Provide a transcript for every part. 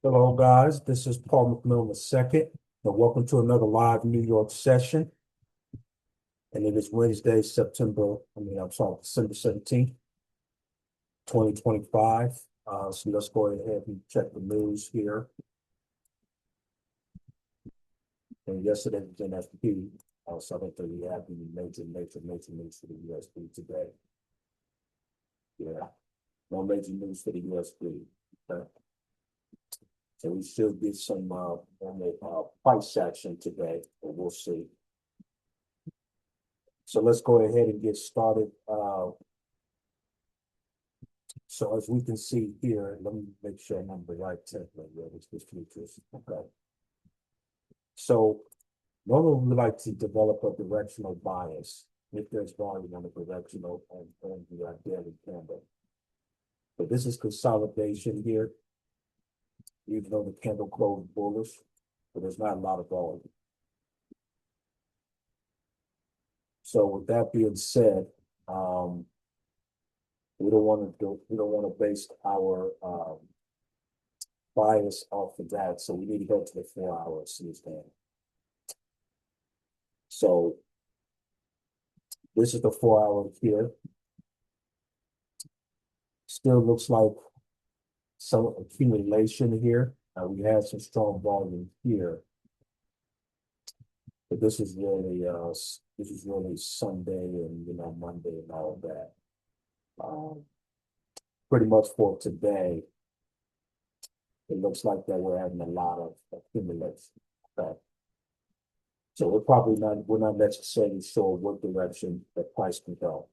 Hello, guys. This is Paul McMillan II, and welcome to another live New York session. And it is Wednesday, December 17th, 2025. So let's go ahead and check the news here. And yesterday was NFP. So I don't think we have any major news for the USB today. Yeah, no major news for the USB. Okay. So we should get some normal price action today, but we'll see. So let's go ahead and get started. So as we can see here, let me make sure I'm on the right template. Yeah, it's the futures. Okay. So normally we like to develop a directional bias if there's volume on the directional and the daily candle. But this is consolidation here, even though the candle closed bullish, but there's not a lot of volume. So with that being said, we don't want to base our bias off of that. So we need to go to the 4 hour CSDAN. So this is the 4 hour here. Still looks like some accumulation here. We had some strong volume here, but this is really Sunday and Monday and all of that. Pretty much for today, it looks like that we're having a lot of accumulation. Okay. So we're not necessarily sure what direction the price can go.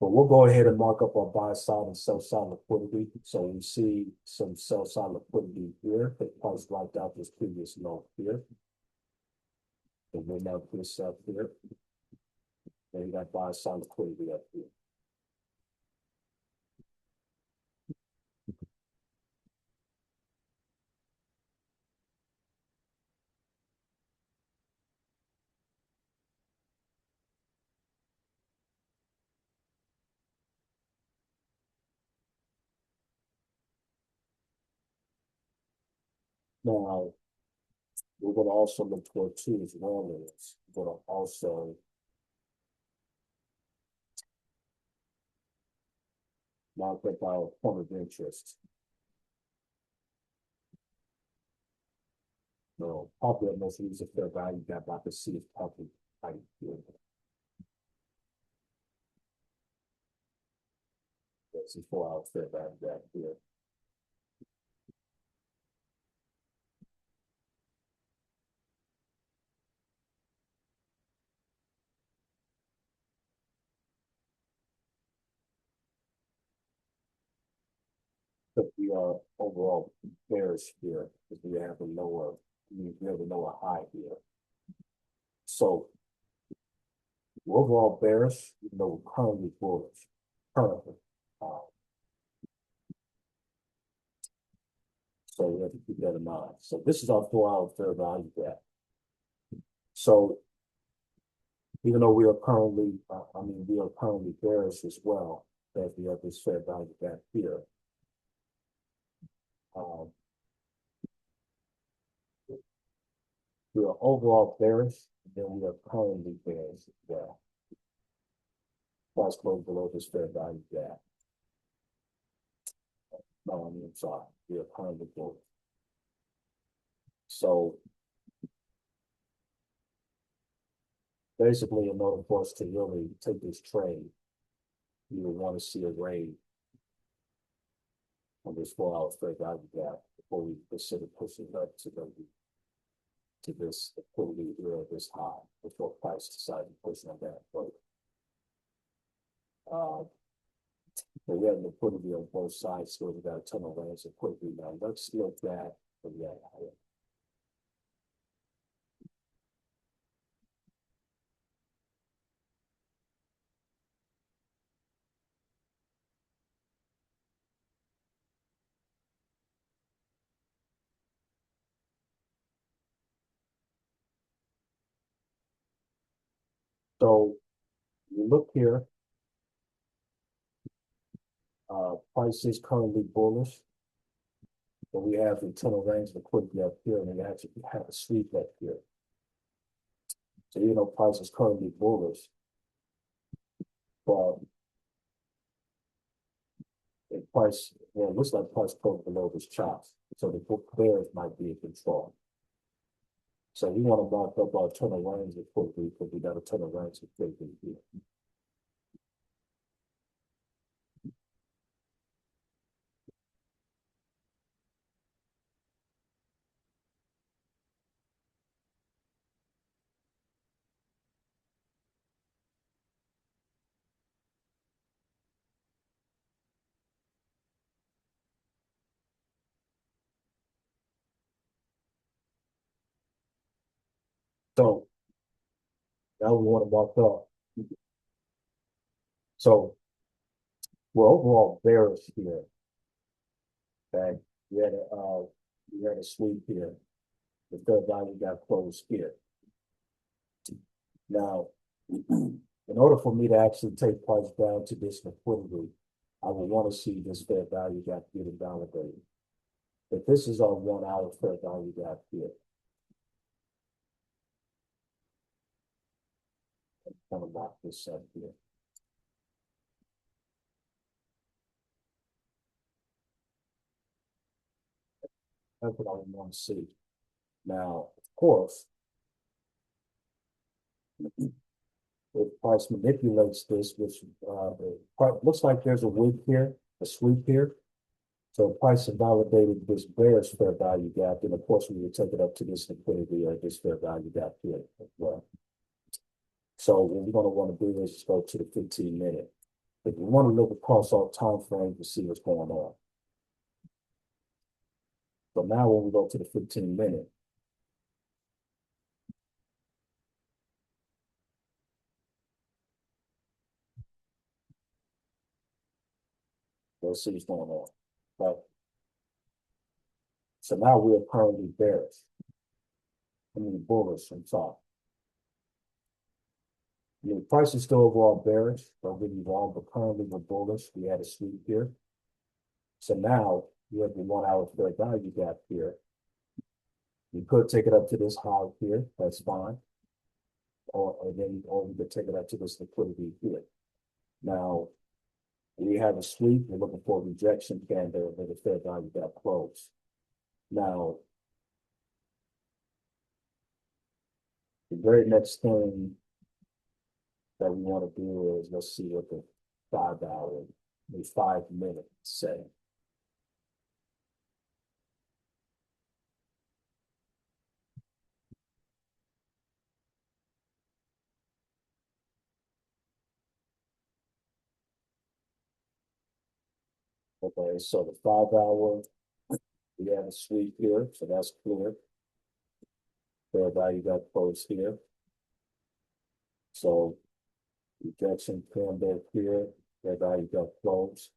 But we'll go ahead and mark up our buy side and sell side liquidity. So we see some sell side liquidity here. The price wiped out this previous low here. And we'll now this up here. And you got buy side liquidity up here. Now, we're going to also look toward two as well as we're going to also mark up our point of interest. No, probably the most recent fair value gap I could see is probably right here. This is 4 hour fair value gap here. But we are overall bearish here because we have a lower high here. So we're overall bearish, even though we're currently bullish. Currently. So we have to keep that in mind. So this is our 4 hour fair value gap. So even though we are currently, we are currently bearish as well, as we have this fair value gap here. We are overall bearish, and then we are currently bearish as well. Price close below this fair value gap. No, I'm sorry. We are currently bullish. So basically, in order for us to really take this trade, you would want to see a raid on this 4 hour fair value gap before we consider pushing up to this liquidity here, this high, before price decides to push on that further. But we have liquidity on both sides, so we got a ton of range of liquidity now. Let's look at the higher. So you look here, price is currently bullish. but we have the internal range of liquidity up here, and we actually have a sweep up here. So even though price is currently bullish, but the price, well, it looks like price broke below this chop. So the book bears might be in control. So we want to mark up our internal range of liquidity because we got a internal range of liquidity here. So now we want to mark up. So we're overall bearish here. Okay, we had a sweep here. The fair value got closed here. Now, in order for me to actually take price down to this liquidity, I would want to see this fair value gap getting validated. But this is our 1 hour fair value gap here. I'm going to lock this up here. That's what I want to see. Now, of course, if price manipulates this, which looks like there's a wick here, a sweep here. So price invalidated this bearish fair value gap, then of course we would take it up to this liquidity or this fair value gap here as well. So what we're going to want to do is just go to the 15-minute. If we want to look across our time frame to see what's going on. So now when we go to the 15-minute, let's see what's going on. Right. So now we're currently bearish. I mean bullish, I'm sorry. The price is still overall bearish, don't get me wrong, but currently we're bullish. We had a sweep here. So now you have the 1 hour fair value gap here. You could take it up to this high here, that's fine. Or we could take it up to this liquidity here. Now, we have a sweep, we're looking for a rejection candle with a fair value gap close. Now, the very next thing that we want to do is let's see what the 5 hour, the 5 minute say. Okay, so the 5 hour, we have a sweep here, so that's clear. Fair value got closed here. So rejection candle here, fair value got closed.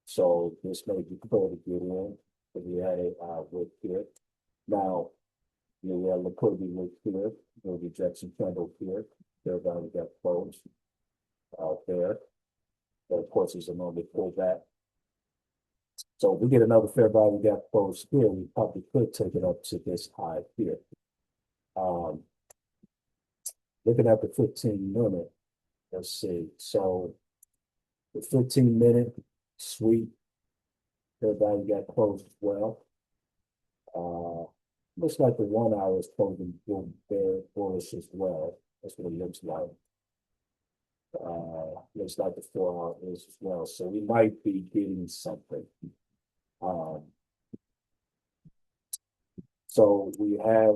So this may be clear to get in, but we had a wick here. Now, we have liquidity wick here, the rejection candle here, fair value got closed out there. But of course, there's a normal pullback. So if we get another fair value gap closed here, we probably could take it up to this high here. Looking at the 15-minute, let's see. So the 15-minute sweep, fair value gap closed as well. Looks like the 1 hour is closing bear bullish as well. That's what it looks like. Looks like the 4 hour is as well. So we might be getting something. So we have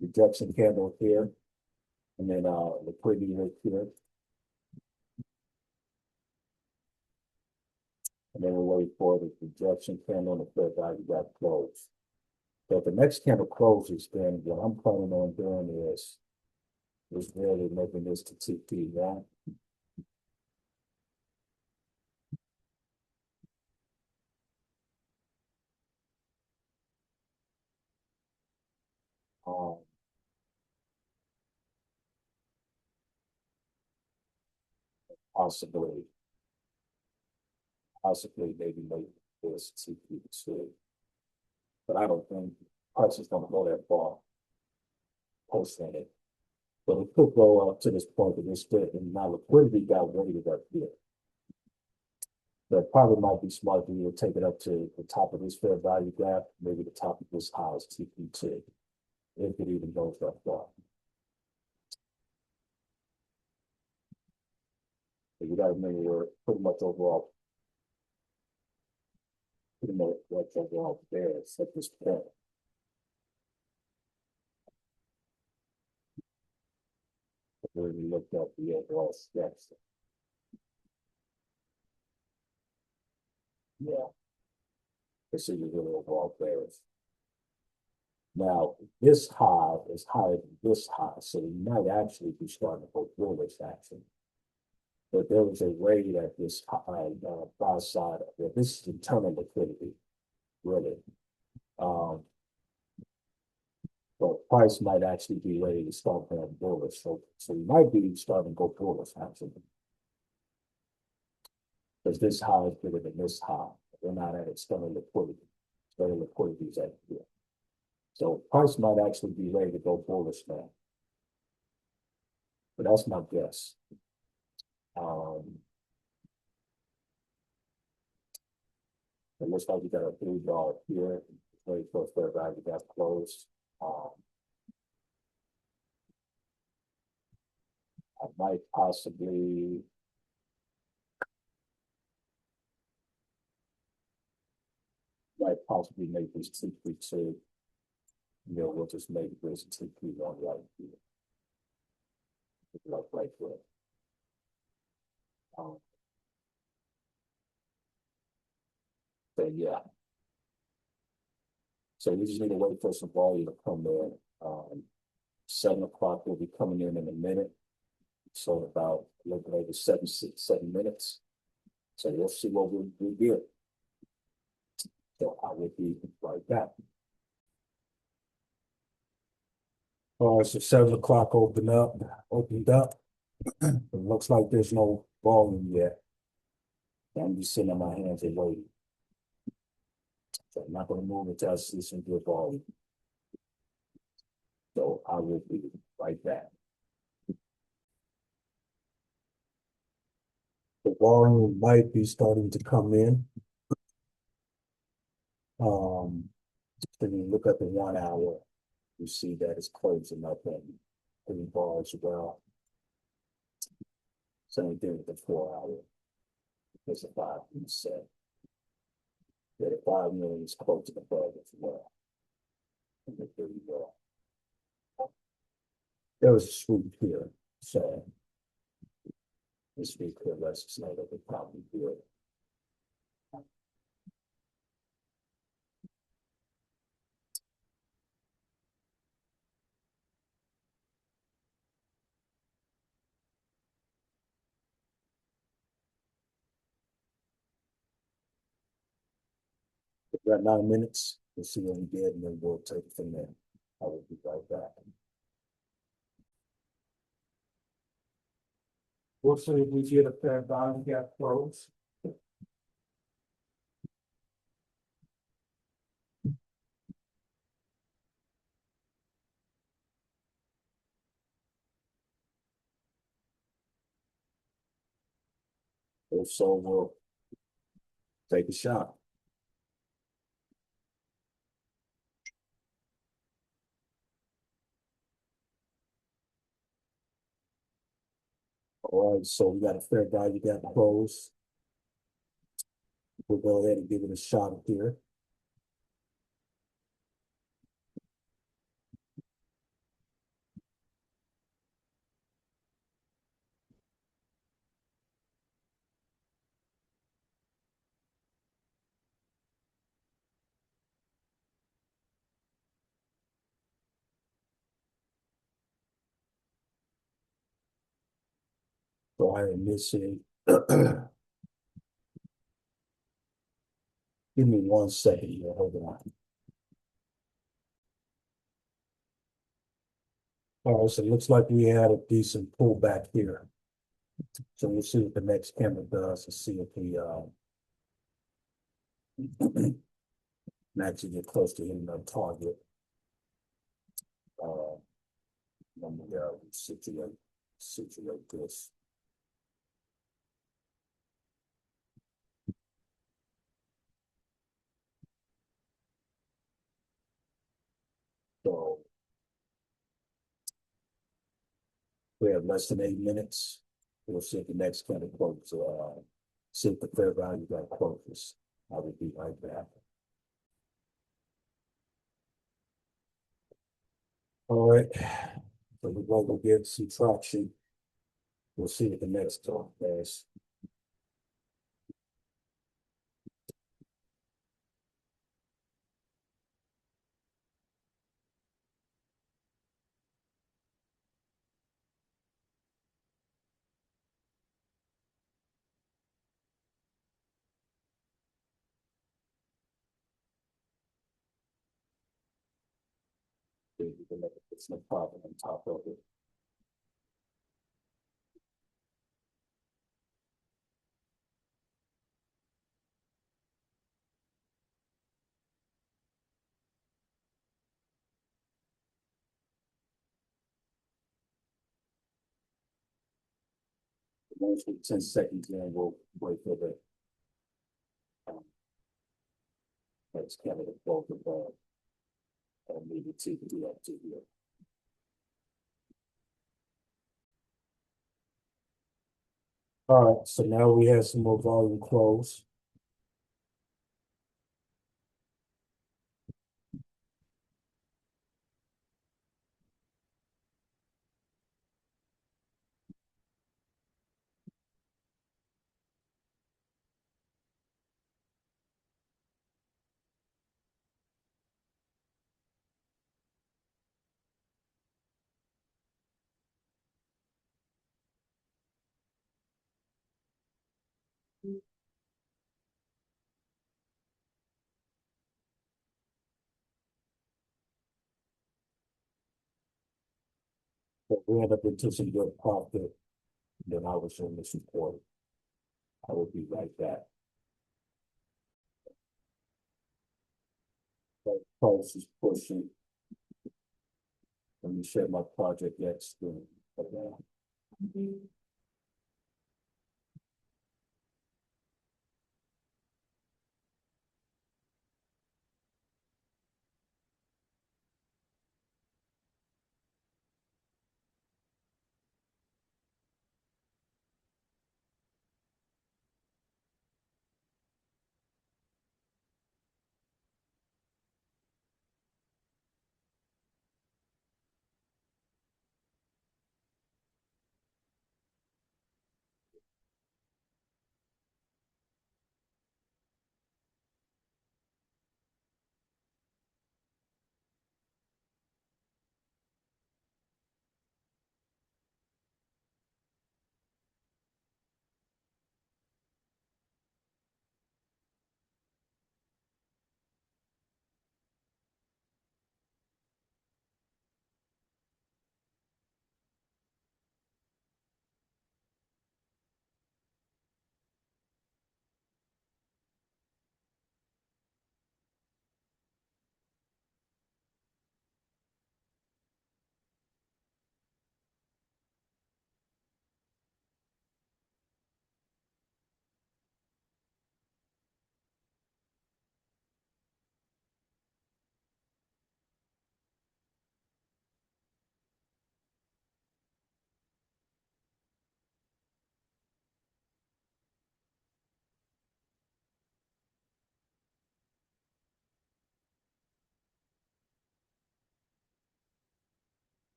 rejection candle here, and then liquidity right here. And then we'll wait for the rejection candle and the fair value gap close. So if the next candle closes, then what I'm planning on doing is really making this to TP, right? Possibly maybe later. is TP2. But I don't think price is gonna go that far posting it. But it could go up to this point of this bit, and now liquidity got weighted up here. That probably might be smart for you to take it up to the top of this fair value gap, maybe the top of this high is TP2, if it even goes that far. But you gotta remember we're pretty much overall there at this point. When you looked at the overall steps. Yeah. This is really overall bearish. Now, this high is higher than this high, so you might actually be starting to go bullish action. But there was a way that this buy side, well, this is internal liquidity, really. But price might actually be ready to start going bullish. So you might be starting to go bullish actually. Because this high is bigger than this high. We're not at external liquidity. External liquidity is at here. So price might actually be ready to go bullish now. But that's my guess. It looks like we got a $3 here. Very close to that value got closed. I might possibly make this TP2. We'll just make this TP1 right here. Like right there. So yeah. So we just need to wait for some volume to come in. 7 o'clock will be coming in a minute. So about a little bit over 7 minutes. So we'll see what we get. So I will be right back. All right, so 7 o'clock opened up. It looks like there's no volume yet. I'm just sitting on my hands and waiting. So I'm not going to move until I see some good volume. So I will be right back. The volume might be starting to come in. When you look at the 1 hour, you see that it's closing up in 3 bars as well. Same thing with the 4 hour. There's a 5 set. Yeah, the 5 million is close above as well. And there you go. There was a swoop here, so this week here, let's just know that we probably do it. We've got 9 minutes. We'll see what we get, and then we'll take it from there. I will be right back. We'll see if we get a fair value gap close. If so, we'll take a shot. All right, so we got a fair value gap close. We'll go ahead and give it a shot here. So I am missing. Give me 1 second here. Hold on. All right, so it looks like we had a decent pullback here. So we'll see what the next candle does to see if we And actually get close to hitting our target. Let me situate this. So we have less than 8 minutes. We'll see if the next kind of quotes, see if the fair value got quotes. I will be right back. All right. So we're going to give subtraction. We'll see what the next talk is. It's no problem on top of it. Once we 10 seconds in, we'll wait for the next candidate vote above and maybe to do up to here. All right, so now we have some more volume close. But we end up into some good profit. Then I was on this report. I will be right back. That price is pushing. Let me share my project X screen. Okay.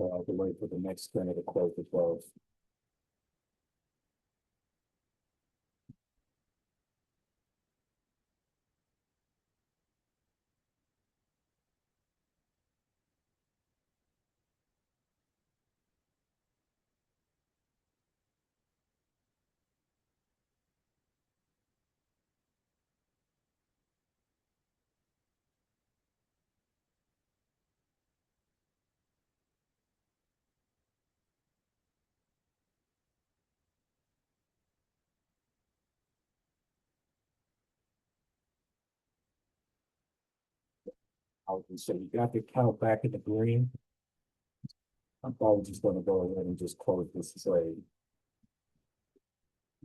I have to wait for the next candle to close the close. So you got the count back in the green. I'm probably just gonna go ahead and just close this trade.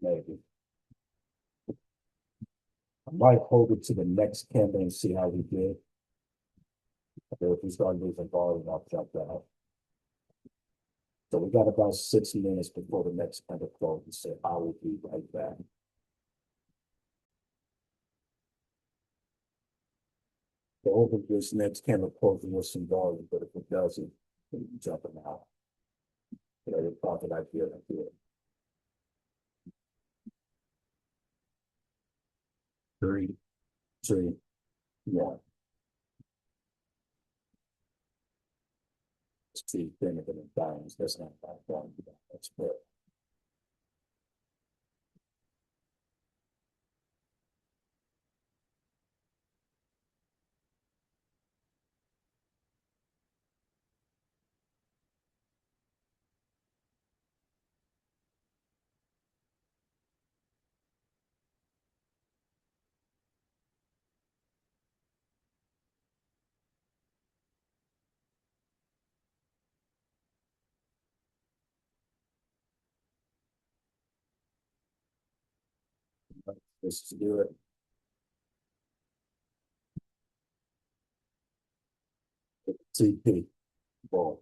Maybe. I might hold it to the next candle and see how we did. Okay, if we start losing volume, I'll jump out. So we got about 6 minutes before the next candle closes, so I will be right back. So over this next candle closing with some volume, but if it doesn't, then you jumping out. You know, the profit I feel like it. 3, 2, 1. It's too thin of an imbalance. That's not bad. That's good. This is good. TP. Well,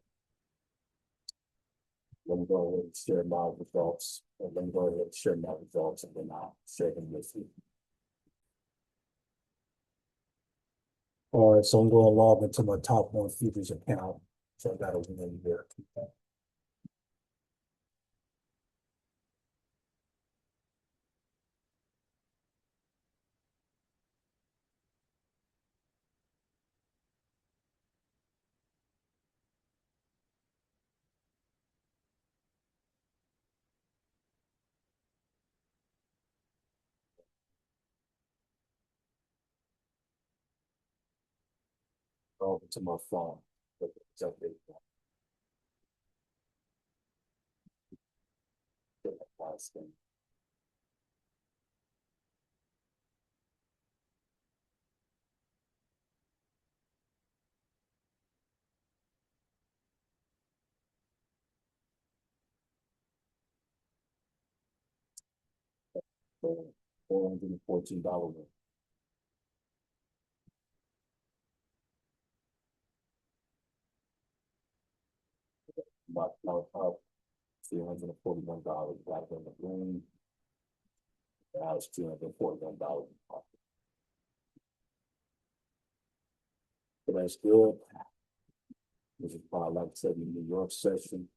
let me go ahead and share my results. And let me go ahead and share my results and then I'll share them with you. All right, so I'm going to log into my top one futures account. So I got a win here. Over to my phone. It's updated. Last thing. $414. About up $341. Black on the green. Now it's $241. So that's good. This is probably like I said, in the New York session.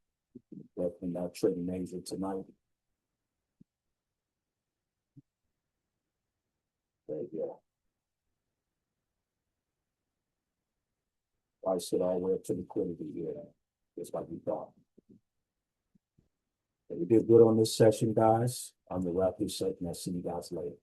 Definitely not trading Asia tonight. But yeah. I said all the way up to liquidity here. Just like we thought. We did good on this session, guys. I'm the wrap this up and I'll see you guys later.